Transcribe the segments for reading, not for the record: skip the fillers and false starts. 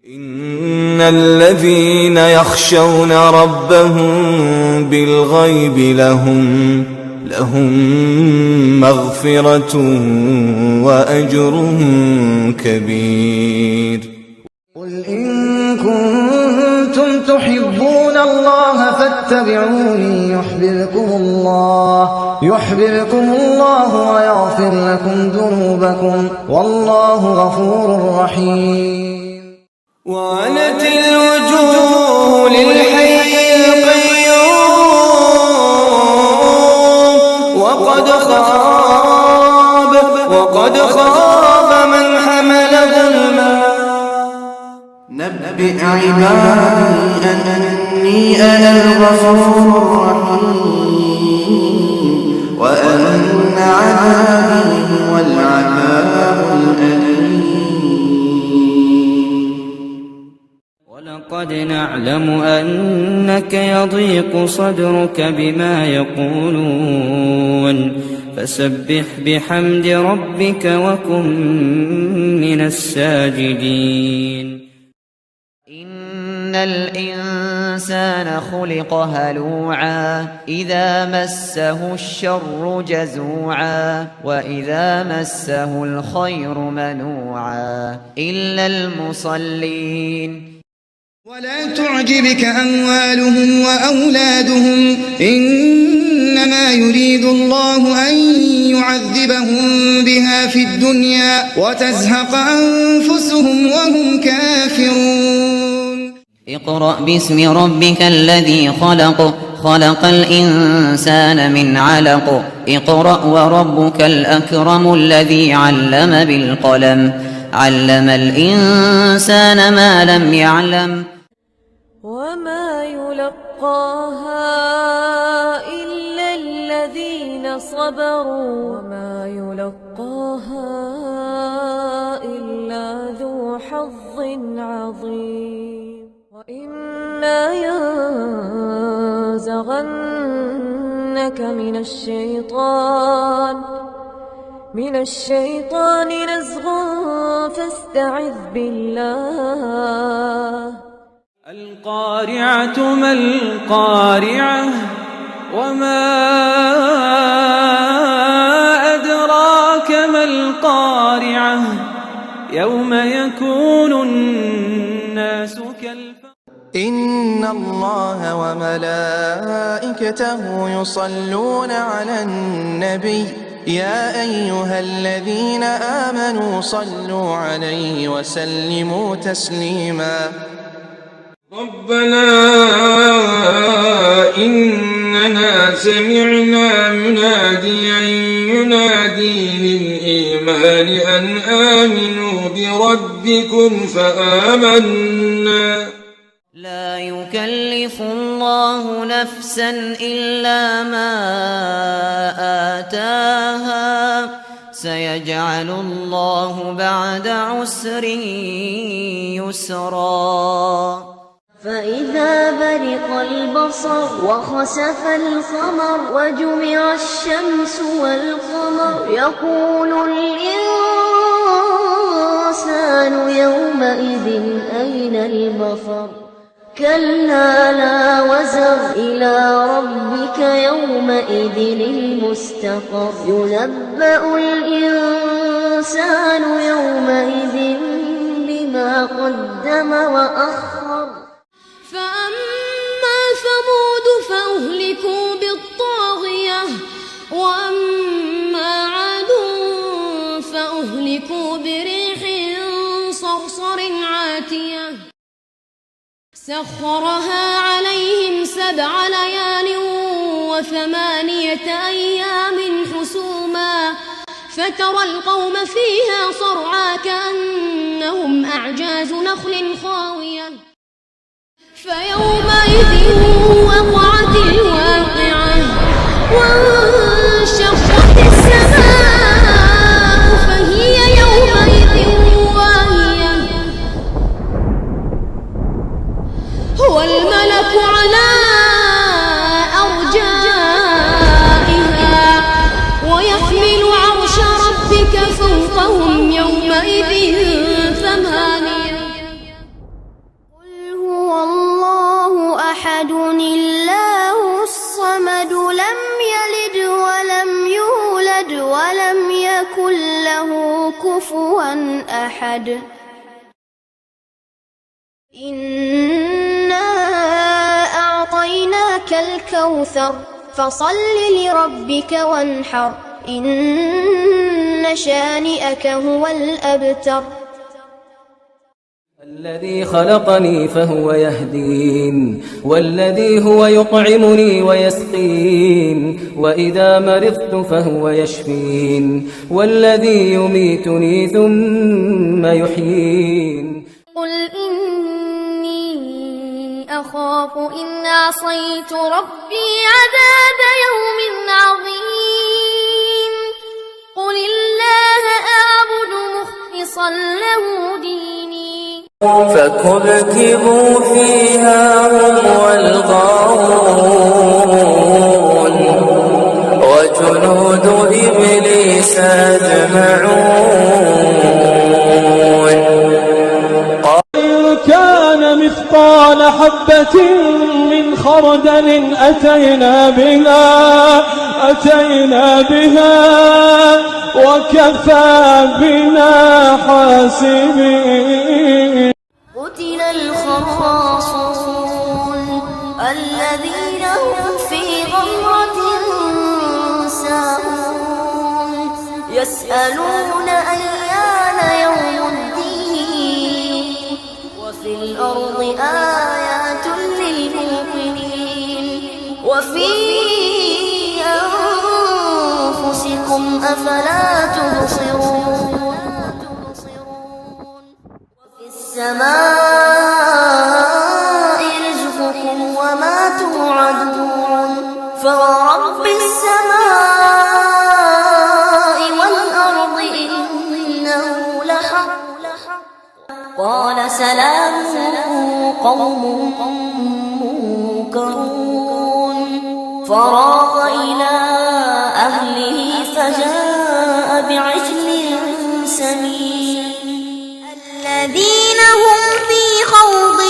إن الذين يخشون ربهم بالغيب لهم مغفرة وأجر كبير. قل إن كنتم تحبون الله فاتبعوني يحببكم الله ويغفر لكم ذنوبكم والله غفور رحيم. وعنت الوجوه للحي القيوم وقد خاب من حمل ظلما. نبئ عبادي أني أنا الغفور الرحيم وأن عذابي هو العذاب الأليم. ولقد نعلم أنك يضيق صدرك بما يقولون فسبح بحمد ربك وكن من الساجدين. إن الإنسان خلق هلوعا إذا مسه الشر جزوعا وإذا مسه الخير منوعا إلا المصلين. ولا تعجبك أموالهم وأولادهم إنما يريد الله أن يعذبهم بها في الدنيا وتزهق أنفسهم وهم كافرون. اقرأ باسم ربك الذي خلق الإنسان من علق اقرأ وربك الأكرم الذي علم بالقلم علم الإنسان ما لم يعلم. وما يلقاها إلا الذين صبروا وما يلقاها إلا ذو حظ عظيم. وإما ينزغنك من الشيطان نزغ فاستعذ بالله. القارعة ما القارعة وما أدراك ما القارعة يوم يكون الناس كالفراش. إن الله وملائكته يصلون على النبي يا أيها الذين آمنوا صلوا عليه وسلموا تسليما. ربنا إننا سمعنا مناديا ينادي للإيمان أن آمنوا بربكم فآمنا. لا يكلف الله نفسا إلا ما آتاها سيجعل الله بعد عسر يسرا. فإذا برق البصر وخسف القمر وجمع الشمس والقمر يقول الإنسان يومئذ أين المفر. كلا لا وزر إلى ربك يومئذ المستقر. ينبأ الإنسان يومئذ بما قدم وأخر. فأما ثمود فأهلكوا بالطاغية وأما عاد فأهلكوا بريح صرصر عاتية سخرها عليهم 7 ليال و8 أيام حسوما فترى القوم فيها صرعى كأنهم أعجاز نخل خاوية. فيومئذ وقعت الواقعة وانشقت السماء فهي يومئذ واهية. هو الملك على أرجائها ويحمل عرش ربك فوقهم يومئذ 8. كفوا أحد. إنا أعطيناك الكوثر فصل لربك وانحر إن شانئك هو الأبتر. الذي خلقني فهو يهدين والذي هو يطعمني ويسقين وإذا مرضت فهو يشفين والذي يميتني ثم يحيين. قل إني أخاف إن عصيت ربي عذاب يوم عظيم. قل الله أعبد مخلصا له ديني. فكبكبوا فيها هم والغاوون وجنود إبليس أجمعون. إن كان مثقال حبة من خردل أتينا بها وكفى بنا حاسبين. قتل الخراصون الذين هم في غمرة ساهون يسألون أيان يوم الدين. وفي الأرض آيات للموقنين وفي أنفسكم أفلا تبصرون. وفي السماء رزقكم وما توعدون فورب السماء والأرض إنه لحق. قال سلام قوم منكرون فراغ إلى أهله فجاء بعجل سمين. الذين هم في خوض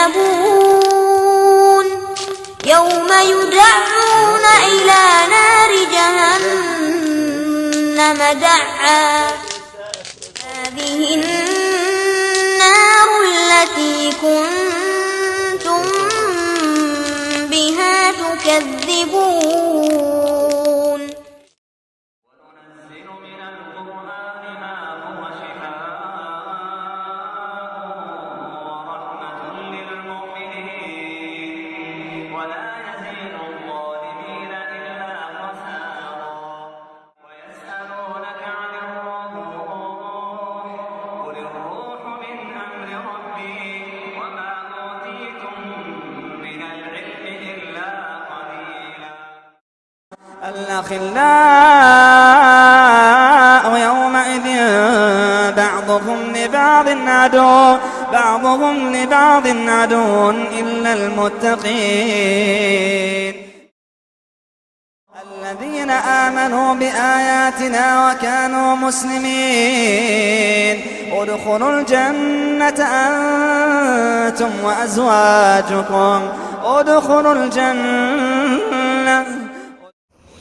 يلعبون يوم يدعون إلى نار جهنم دعا. هذه النار التي كنتم بها تكذبون. وننزل من القرآن ما هو شفاء ورحمة للمؤمنين ولا يزيد الظالمين إلا خسارا. ويسألونك عن الروح قل الروح من أمر ربي وما أوتيتم من العلم إلا قليلا. الأخلاء يومئذ بعضهم لبعض عدو إلا المتقين. الذين آمنوا بآياتنا وكانوا مسلمين ادخلوا الجنة أنتم وأزواجكم ادخلوا الجنة.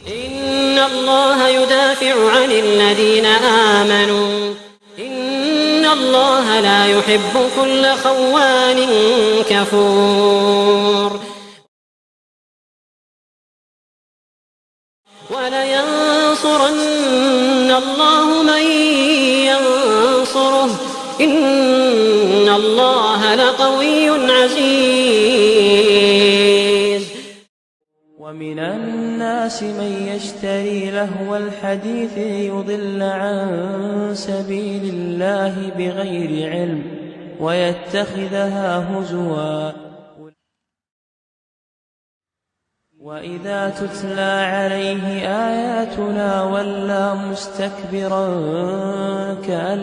إن الله يدافع عن الذين آمنوا إن الله لا يحب كل خوان كفور. ولينصرن الله من ينصره إن الله لقوي عزيز. ومن الناس من يشتري لهو الحديث ليضل عن سبيل الله بغير علم ويتخذها هزوا وإذا تتلى عليه آياتنا ولى مستكبرا كأن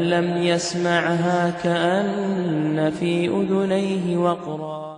لم يسمعها كأن في أذنيه وقرا.